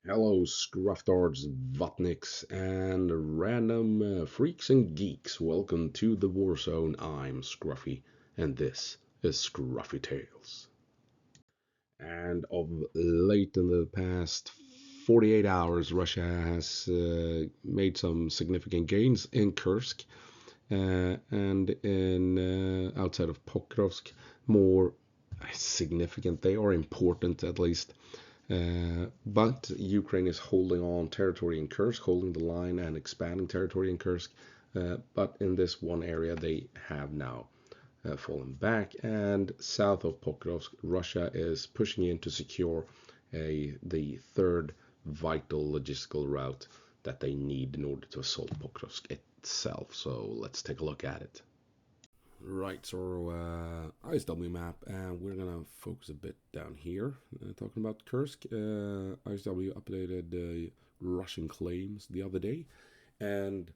Hello, scrufftards, vatniks, and random freaks and geeks. Welcome to the War Zone. I'm Scruffy, and this is Scruffy Tales. And of late in the past 48 hours, Russia has made some significant gains in Kursk and in outside of Pokrovsk. More significant, they are important at least. But Ukraine is holding on territory in Kursk, holding the line and expanding territory in Kursk. But in this one area, they have now fallen back. And south of Pokrovsk, Russia is pushing in to secure the third vital logistical route that they need in order to assault Pokrovsk itself. So let's take a look at it. Right, so ISW map, and we're gonna focus a bit down here, talking about Kursk. ISW updated Russian claims the other day, and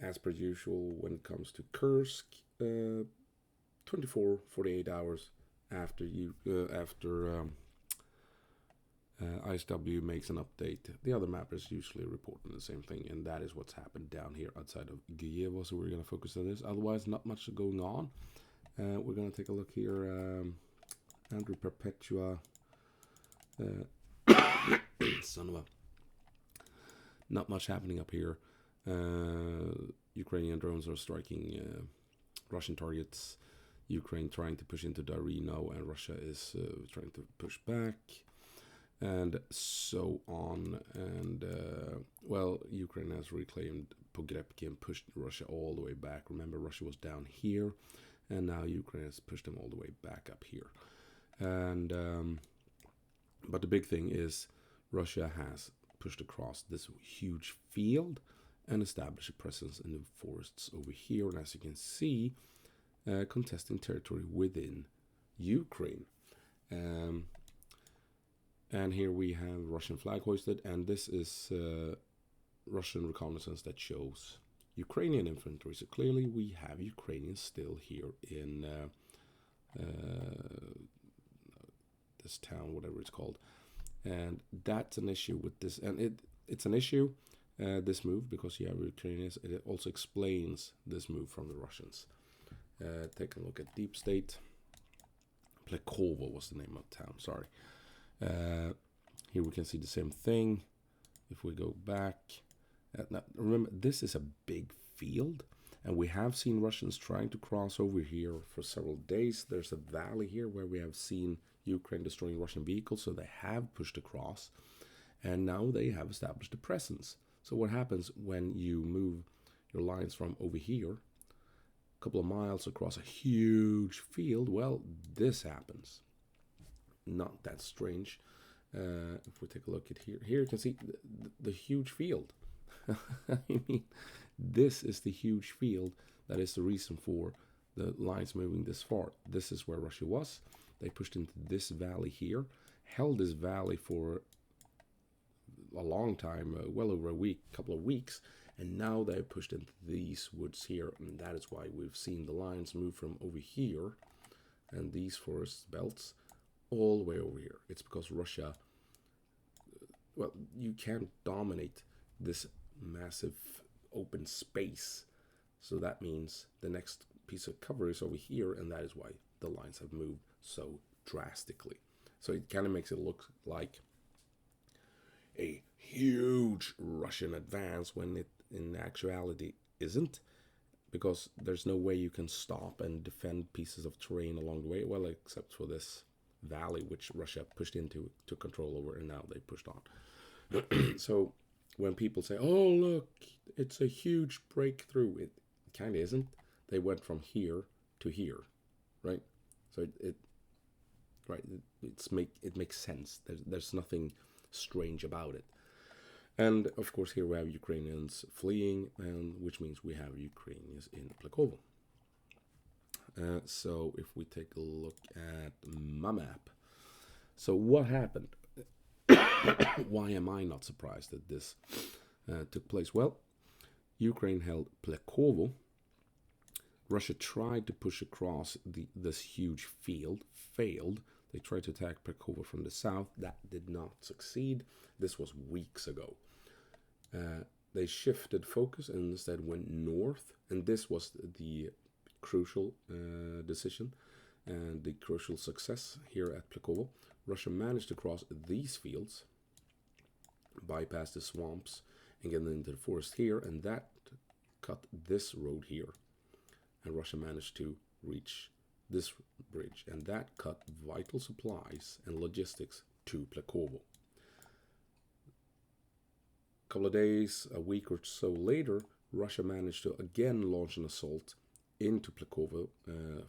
as per usual, when it comes to Kursk, 48 hours after ISW makes an update, the other mappers usually reporting the same thing, and that is what's happened down here outside of Guyevo. So we're going to focus on this. Otherwise, not much going on. We're going to take a look here. Andrew Perpetua, son of a, not much happening up here. Ukrainian drones are striking Russian targets. Ukraine trying to push into Darino, and Russia is trying to push back. And so on. And well, Ukraine has reclaimed Pogrebki and pushed Russia all the way back. Remember, Russia was down here, and now Ukraine has pushed them all the way back up here. And but the big thing is Russia has pushed across this huge field and established a presence in the forests over here. And as you can see, contesting territory within Ukraine. And here we have Russian flag hoisted, and this is Russian reconnaissance that shows Ukrainian infantry. So clearly we have Ukrainians still here in this town, whatever it's called. And that's an issue with this. And it's an issue, this move, because you have Ukrainians. It also explains this move from the Russians. Take a look at Deep State. Plekovo was the name of the town, sorry. Here we can see the same thing. If we go back, now remember, this is a big field, and we have seen Russians trying to cross over here for several days. There's a valley here where we have seen Ukraine destroying Russian vehicles, so they have pushed across, and now they have established a presence. So what happens when you move your lines from over here a couple of miles across a huge field? Well, this happens. Not that strange. If we take a look at here you can see the huge field. I mean, this is the huge field that is the reason for the lines moving this far. This is where Russia was. They pushed into this valley here, held this valley for a long time, well over a week, couple of weeks, and now they pushed into these woods here, and that is why we've seen the lines move from over here and these forest belts all the way over here. It's because Russia, well, you can't dominate this massive open space. So that means the next piece of cover is over here, and that is why the lines have moved so drastically. So it kind of makes it look like a huge Russian advance when it in actuality isn't, because there's no way you can stop and defend pieces of terrain along the way, well, except for this valley which Russia pushed into, took control over, and now they pushed on. So when people say, oh look, it's a huge breakthrough, it kind of isn't. They went from here to here, right? So it makes sense. There's nothing strange about it. And of course here we have Ukrainians fleeing, and which means we have Ukrainians in Plekovo. So if we take a look at my map, so what happened? Why am I not surprised that this took place? Well, Ukraine held Plekovo. Russia tried to push across this huge field, failed. They tried to attack Pokrovsk from the south. That did not succeed. This was weeks ago. They shifted focus and instead went north, and this was the crucial decision and the crucial success here at Pokrovsk. Russia managed to cross these fields, bypass the swamps, and get into the forest here, and that cut this road here. And Russia managed to reach this bridge, and that cut vital supplies and logistics to Pokrovsk. A couple of days, a week or so later, Russia managed to again launch an assault into Pokrovsk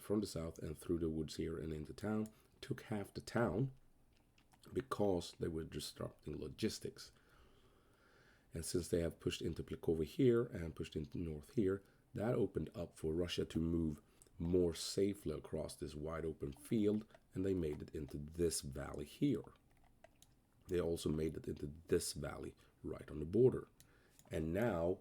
from the south and through the woods here and into town. Took half the town because they were disrupting logistics. And since they have pushed into Pokrovsk here and pushed into north here, that opened up for Russia to move more safely across this wide open field, and they made it into this valley here. They also made it into this valley right on the border. And now,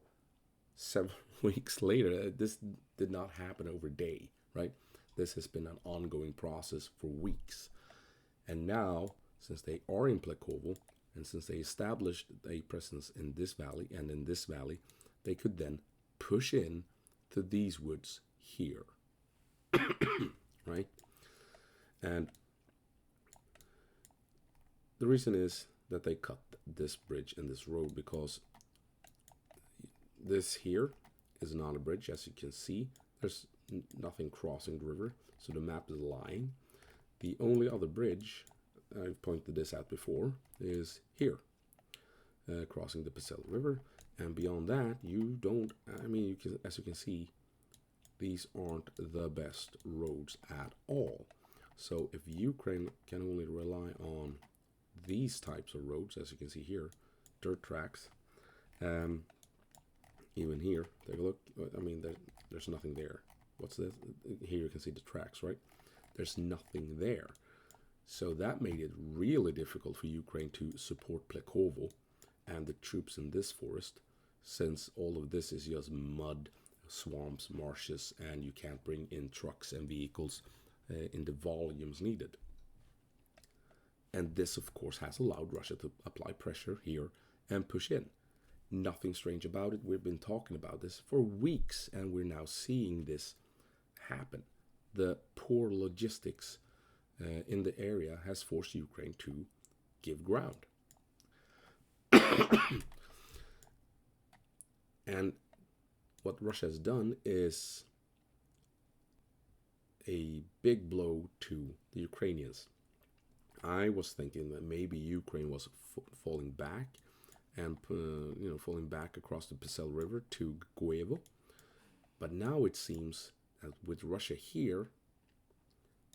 7 weeks later, this did not happen over a day, right? This has been an ongoing process for weeks. And now, since they are in Pokrovsk, and since they established a presence in this valley and in this valley, they could then push in to these woods here, right? And the reason is that they cut this bridge and this road because this here is not a bridge. As you can see, there's nothing crossing the river, so the map is lying. The only other bridge, I've pointed this out before, is here, crossing the Pokrovsk River. And beyond that, you don't, I mean, you can, as you can see, these aren't the best roads at all. So if Ukraine can only rely on these types of roads, as you can see here, dirt tracks, even here, take a look, I mean, there's nothing there. What's this? Here you can see the tracks, right? There's nothing there. So that made it really difficult for Ukraine to support Pokrovsk and the troops in this forest, since all of this is just mud, swamps, marshes, and you can't bring in trucks and vehicles in the volumes needed. And this, of course, has allowed Russia to apply pressure here and push in. Nothing strange about it. We've been talking about this for weeks, and we're now seeing this happen. The poor logistics in the area has forced Ukraine to give ground. And what Russia has done is a big blow to the Ukrainians. I was thinking that maybe Ukraine was falling back and falling back across the Pokrovsk River to Guevo. But now it seems that with Russia here,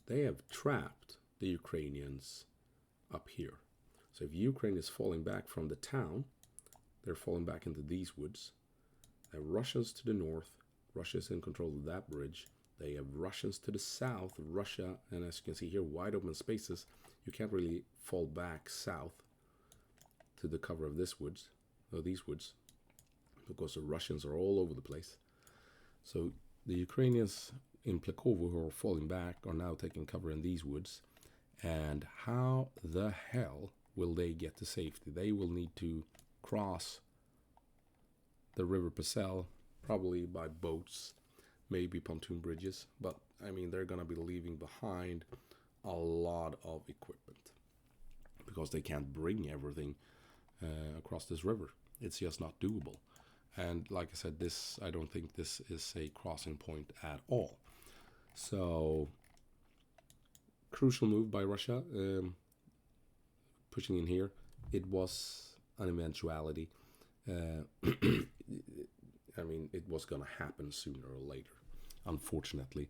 they have trapped the Ukrainians up here. So if Ukraine is falling back from the town, they're falling back into these woods. They have Russians to the north. Russia is in control of that bridge. They have Russians to the south. Russia, and as you can see here, wide open spaces. You can't really fall back south to the cover of these woods, because the Russians are all over the place. So the Ukrainians in Pokrovsk who are falling back are now taking cover in these woods. And how the hell will they get to safety? They will need to cross the River Pokrovsk, probably by boats, maybe pontoon bridges. But, I mean, they're going to be leaving behind a lot of equipment because they can't bring everything across this river. It's just not doable. And like I said, I don't think this is a crossing point at all. So, crucial move by Russia, pushing in here. It was an eventuality. I mean, it was going to happen sooner or later, unfortunately,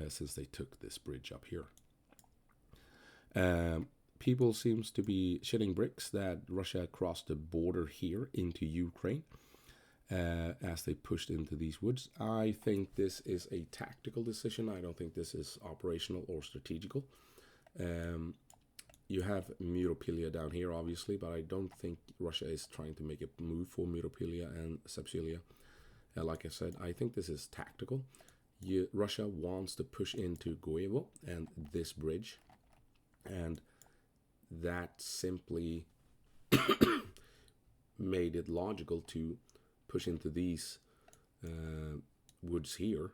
since they took this bridge up here. People seems to be shitting bricks that Russia crossed the border here into Ukraine as they pushed into these woods. I think this is a tactical decision. I don't think this is operational or strategical. You have Myropilya down here, obviously, but I don't think Russia is trying to make a move for Myropilya and Sapsilia. Like I said, I think this is tactical. Russia wants to push into Guevo and this bridge And that simply made it logical to push into these woods here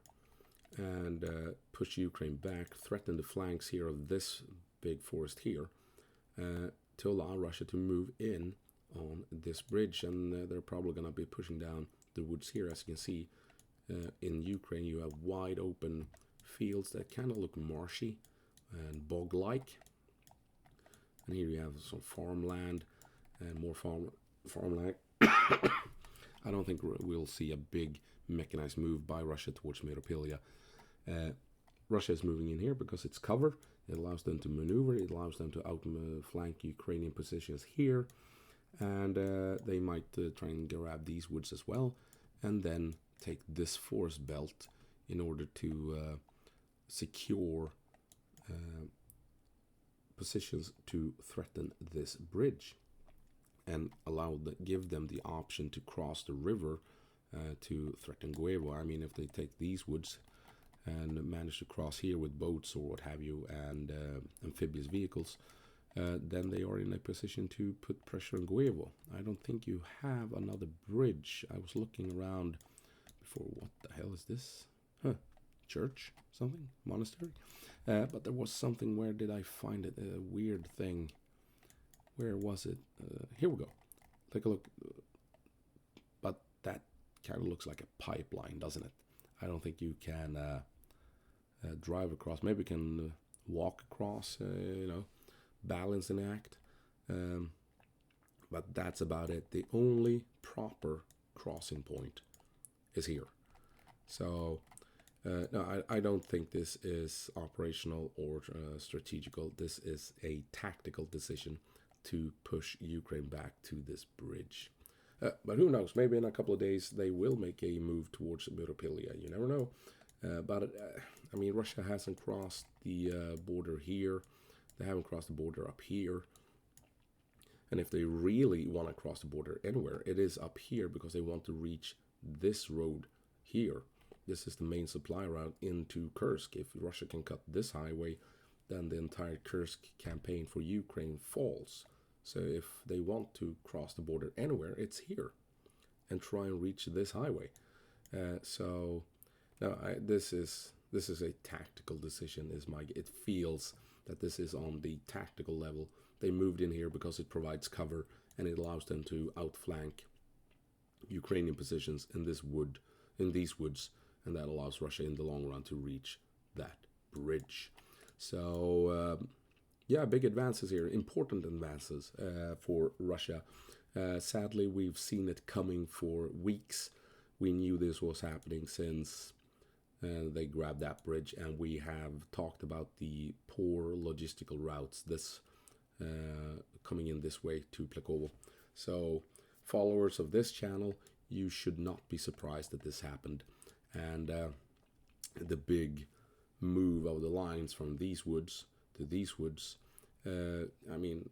and push Ukraine back, threaten the flanks here of this big forest here, to allow Russia to move in on this bridge. And they're probably going to be pushing down the woods here. As you can see, in Ukraine you have wide open fields that kind of look marshy and bog-like. And here you have some farmland and more farmland. I don't think we'll see a big mechanized move by Russia towards Meropilia. Russia is moving in here because it's cover. It allows them to maneuver. It allows them to outflank Ukrainian positions here. And they might try and grab these woods as well. And then take this forest belt in order to secure positions to threaten this bridge. And give them the option to cross the river to threaten Guevo. I mean, if they take these woods and manage to cross here with boats or what have you and amphibious vehicles, then they are in a position to put pressure on Guevo. I don't think you have another bridge. I was looking around before. What the hell is this? Church? Something? Monastery? But there was something. Where did I find it? A weird thing. Where was it? Here we go. Take a look. But that kind of looks like a pipeline, doesn't it? I don't think you can drive across. Maybe you can walk across, balance and act. But that's about it. The only proper crossing point is here. So, no, I don't think this is operational or strategical. This is a tactical decision to push Ukraine back to this bridge. But who knows? Maybe in a couple of days they will make a move towards Meropilia. You never know. But I mean, Russia hasn't crossed the border here. They haven't crossed the border up here. And if they really want to cross the border anywhere, it is up here because they want to reach this road here. This is the main supply route into Kursk. If Russia can cut this highway, then the entire Kursk campaign for Ukraine falls. So if they want to cross the border anywhere, it's here, and try and reach this highway. So no, this is a tactical decision. It feels that this is on the tactical level. They moved in here because it provides cover and it allows them to outflank Ukrainian positions in these woods, and that allows Russia in the long run to reach that bridge. So, big advances here, important advances for Russia. Sadly, we've seen it coming for weeks. We knew this was happening since they grabbed that bridge, and we have talked about the poor logistical routes coming in this way to Plekovo. So, followers of this channel, you should not be surprised that this happened. And the big move of the lines from these woods to these woods, I mean,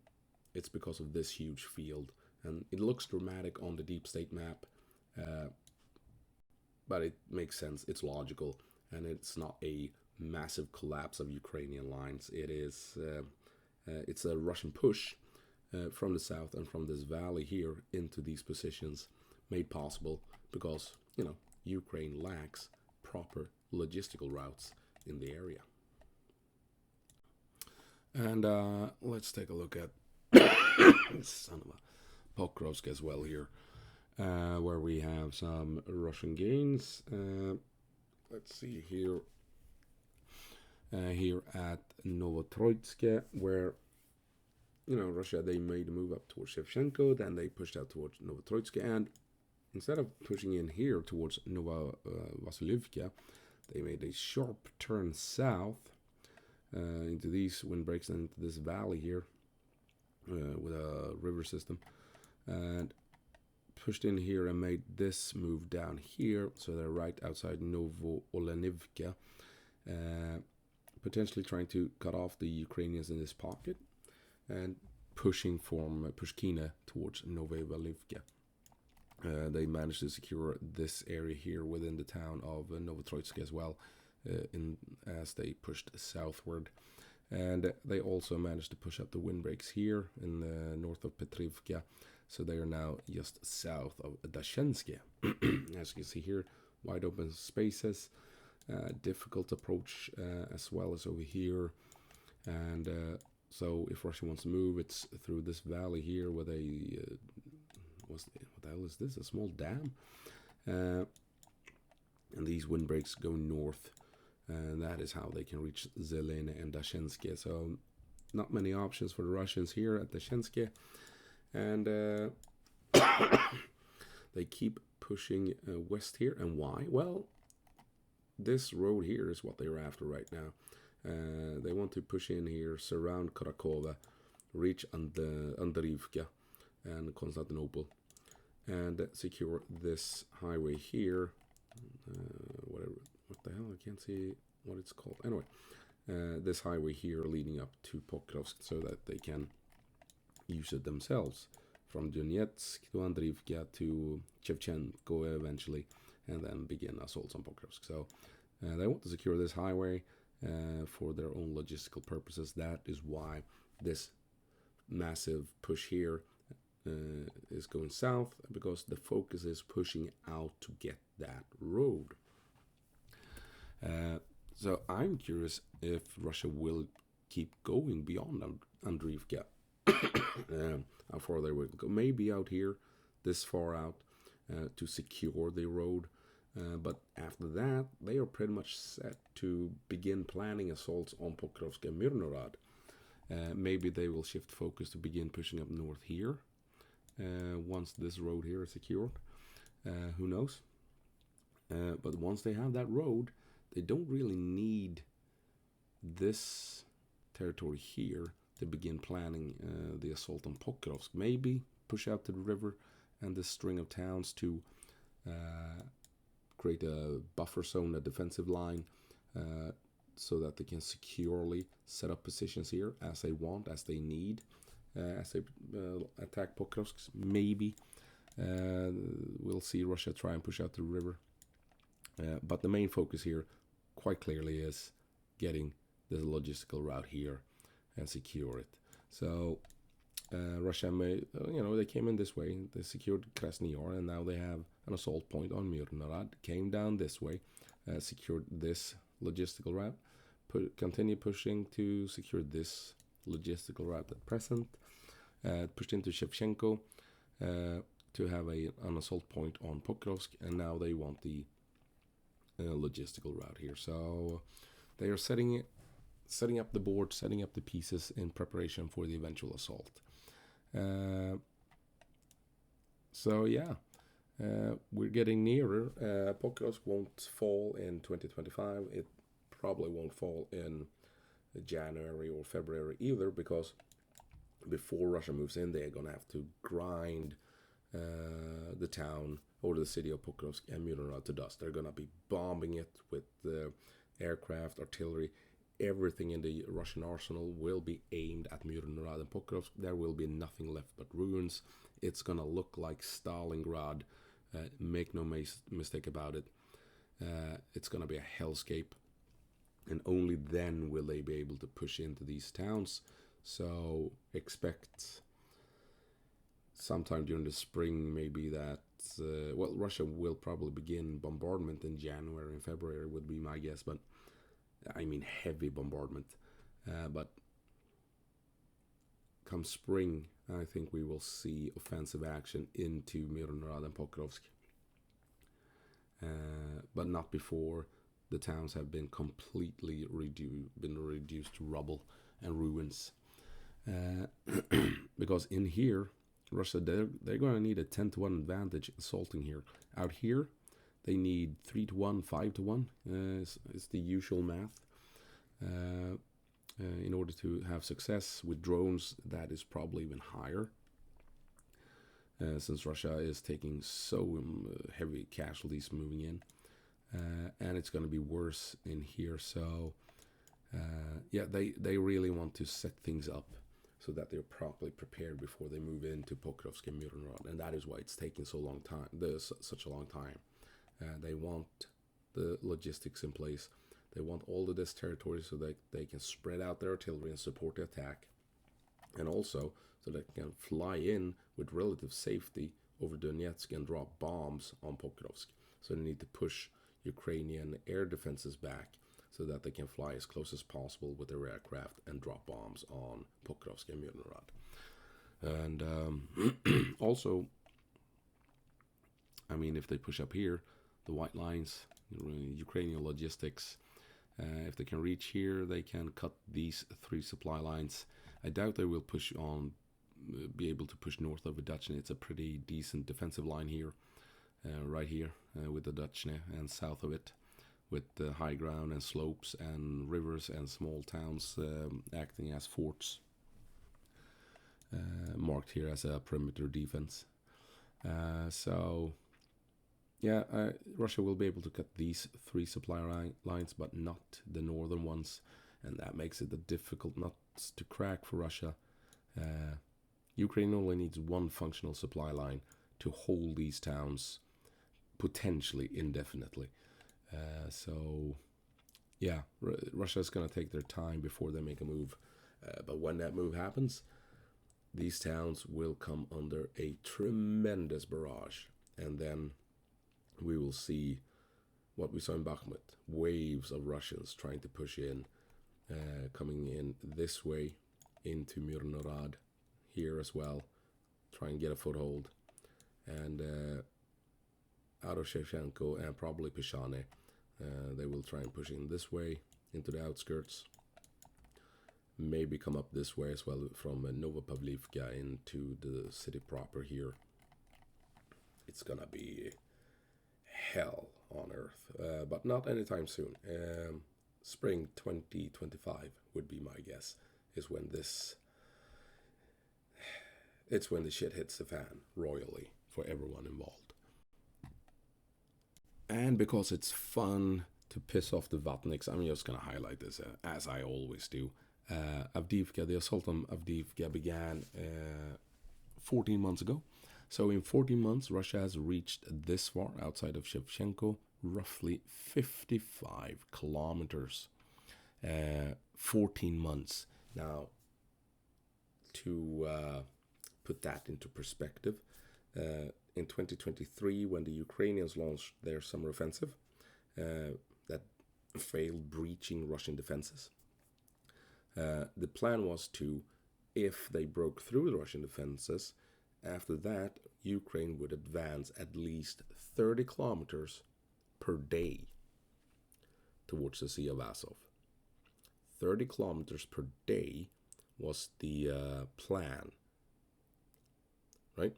it's because of this huge field, and it looks dramatic on the deep state map, but it makes sense. It's logical, and it's not a massive collapse of Ukrainian lines. It's a Russian push from the south and from this valley here into these positions, made possible because Ukraine lacks proper logistical routes in the area. And let's take a look at son of a Pokrovsk as well here, where we have some Russian gains. Let's see here. Here at Novotroitske, where Russia, they made a move up towards Shevchenko, then they pushed out towards Novotroitske, and instead of pushing in here towards Vasilivka, they made a sharp turn south into these windbreaks and into this valley here with a river system, and pushed in here and made this move down here. So they're right outside Novo-Olenivka, potentially trying to cut off the Ukrainians in this pocket and pushing from Pushkina towards Novo-Olenivka. They managed to secure this area here within the town of Novotroitsk as well, as they pushed southward. And they also managed to push up the windbreaks here in the north of Petrivka. So they are now just south of Dashenske. As you can see here, wide open spaces, difficult approach as well as over here. And so if Russia wants to move, it's through this valley here where they... what the hell is this? A small dam? And these windbreaks go north. And that is how they can reach Zelene and Dashenske. So not many options for the Russians here at Dashenske. And they keep pushing west here. And why? Well, this road here is what they're after right now. They want to push in here, surround Krakow, reach Andrivka and Constantinople, and secure this highway here. What the hell? I can't see what it's called. Anyway, this highway here leading up to Pokrovsk so that they can use it themselves from Donetsk to Andrivka to Shevchenko eventually, and then begin assaults on Pokrovsk. So they want to secure this highway for their own logistical purposes. That is why this massive push here is going south, because the focus is pushing out to get that road. So I'm curious if Russia will keep going beyond Andrivka. How far they will go. Maybe out here, this far out, to secure the road. But after that, they are pretty much set to begin planning assaults on Pokrovsk and Myrnorod. Maybe they will shift focus to begin pushing up north here once this road here is secured. Who knows? But once they have that road, they don't really need this territory here to begin planning the assault on Pokrovsk. Maybe push out to the river and this string of towns to create a buffer zone, a defensive line, so that they can securely set up positions here as they want, as they need, as they attack Pokrovsk. Maybe we'll see Russia try and push out the river. But the main focus here, quite clearly, is getting the logistical route here and secure it. So Russia may, they came in this way. They secured Krasnodar, and now they have an assault point on Myrnorod. Came down this way, secured this logistical route. Continue pushing to secure this logistical route at present. Pushed into Shevchenko to have an assault point on Pokrovsk, and now they want the logistical route here. So they are setting up the board, setting up the pieces in preparation for the eventual assault. We're getting nearer. Pokrovsk won't fall in 2025. It probably won't fall in January or February either, because before Russia moves in, they're going to have to grind the town or the city of Pokrovsk and Myrnorod to dust. They're going to be bombing it with aircraft, artillery. Everything in the Russian arsenal will be aimed at Myrnorod and Pokrovsk. There will be nothing left but ruins. It's going to look like Stalingrad. Make no mistake about it. It's going to be a hellscape. And only then will they be able to push into these towns. So expect sometime during the spring, maybe that, Russia will probably begin bombardment in January and February would be my guess. But I mean heavy bombardment. But come spring, I think we will see offensive action into Myrnorod and Pokrovsk. But not before the towns have been completely reduced to rubble and ruins. Because in here, Russia, they're going to need a 10-1 advantage assaulting here. Out here, they need 3-1, 5-1. It's the usual math. In order to have success with drones, that is probably even higher. Since Russia is taking so heavy casualties moving in. And it's going to be worse in here. So, they really want to set things up so that they're properly prepared before they move into Pokrovsk and Myrnorod. And that is why it's taking such a long time. They want the logistics in place. They want all of this territory so that they can spread out their artillery and support the attack, and also so they can fly in with relative safety over Donetsk and drop bombs on Pokrovsk. So they need to push Ukrainian air defenses back so that they can fly as close as possible with their aircraft and drop bombs on Pokrovsk and Myrnorod. And also, I mean, if they push up here, the white lines, Ukrainian logistics, if they can reach here, they can cut these 3 supply lines. I doubt they will push on, be able to push north of Dutchne. It's a pretty decent defensive line here, right here, with the Dutchne, and south of it, with the high ground and slopes and rivers and small towns acting as forts, marked here as a perimeter defense. So, yeah, Russia will be able to cut these 3 supply lines, but not the northern ones, and that makes it a difficult nuts to crack for Russia. Ukraine only needs 1 functional supply line to hold these towns potentially indefinitely. So, yeah, Russia's going to take their time before they make a move. But when that move happens, these towns will come under a tremendous barrage. And then we will see what we saw in Bakhmut. Waves of Russians trying to push in, coming in this way into Myrnorod, here as well, try and get a foothold. And out of Shevchenko and probably Pishane, they will try and push in this way into the outskirts. Maybe come up this way as well from Novopavlivka into the city proper here. It's gonna be hell on earth, but not anytime soon. Spring 2025 would be my guess, is when it's when the shit hits the fan royally for everyone involved. And because it's fun to piss off the Vatniks, I'm just going to highlight this, as I always do. Avdiivka, the assault on Avdiivka began 14 months ago. So in 14 months, Russia has reached this far outside of Shevchenko, roughly 55 kilometers. 14 months. Now, to put that into perspective, in 2023, when the Ukrainians launched their summer offensive, that failed breaching Russian defenses, the plan was to, if they broke through the Russian defenses, after that, Ukraine would advance at least 30 kilometers per day towards the Sea of Azov. 30 kilometers per day was the plan, right?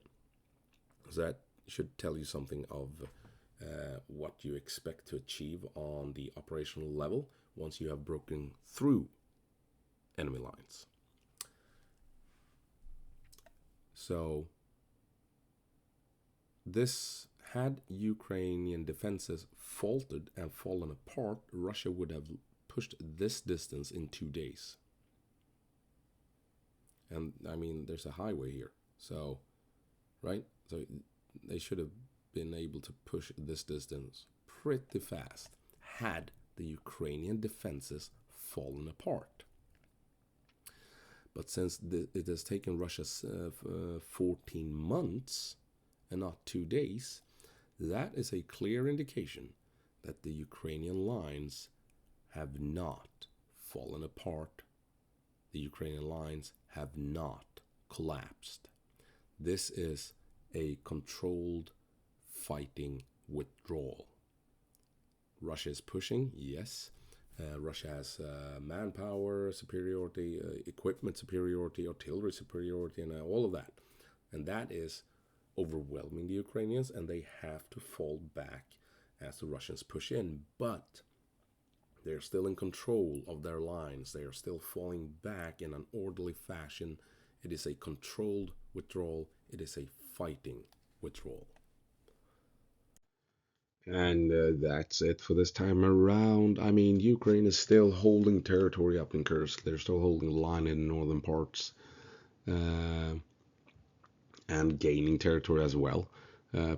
So that should tell you something of what you expect to achieve on the operational level once you have broken through enemy lines. So this, had Ukrainian defenses faltered and fallen apart, Russia would have pushed this distance in 2 days. And I mean, there's a highway here, so, right? So they should have been able to push this distance pretty fast had the Ukrainian defenses fallen apart. But since it has taken Russia 14 months and not 2 days, that is a clear indication that the Ukrainian lines have not fallen apart. The Ukrainian lines have not collapsed. This is a controlled fighting withdrawal. Russia is pushing, yes. Russia has manpower superiority, equipment superiority, artillery superiority, and all of that. And that is overwhelming the Ukrainians, and they have to fall back as the Russians push in. But they're still in control of their lines. They are still falling back in an orderly fashion. It is a controlled withdrawal. It is a fighting withdrawal. And that's it for this time around. I mean, Ukraine is still holding territory up in Kursk. They're still holding the line in the northern parts. And gaining territory as well.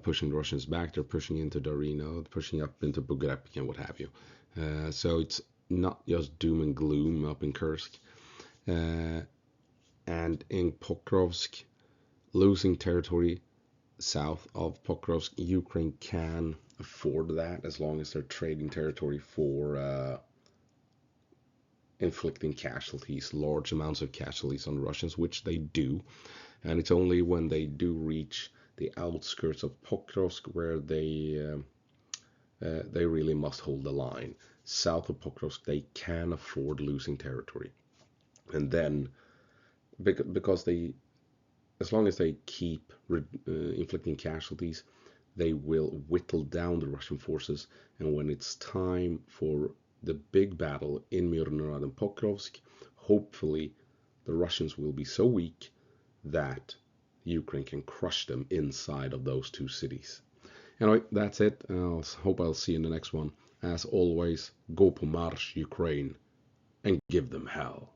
Pushing the Russians back. They're pushing into Darino, pushing up into Bugrepik and what have you. So it's not just doom and gloom up in Kursk. And in Pokrovsk, losing territory south of Pokrovsk, Ukraine can afford that as long as they're trading territory for inflicting casualties, large amounts of casualties on the Russians, which they do. And it's only when they do reach the outskirts of Pokrovsk where they really must hold the line. South of Pokrovsk, they can afford losing territory, and then because they, as long as they keep inflicting casualties, they will whittle down the Russian forces. And when it's time for the big battle in Myrnorod and Pokrovsk, hopefully the Russians will be so weak that Ukraine can crush them inside of those two cities. Anyway, that's it. I hope I'll see you in the next one. As always, go på marsch, Ukraine, and give them hell.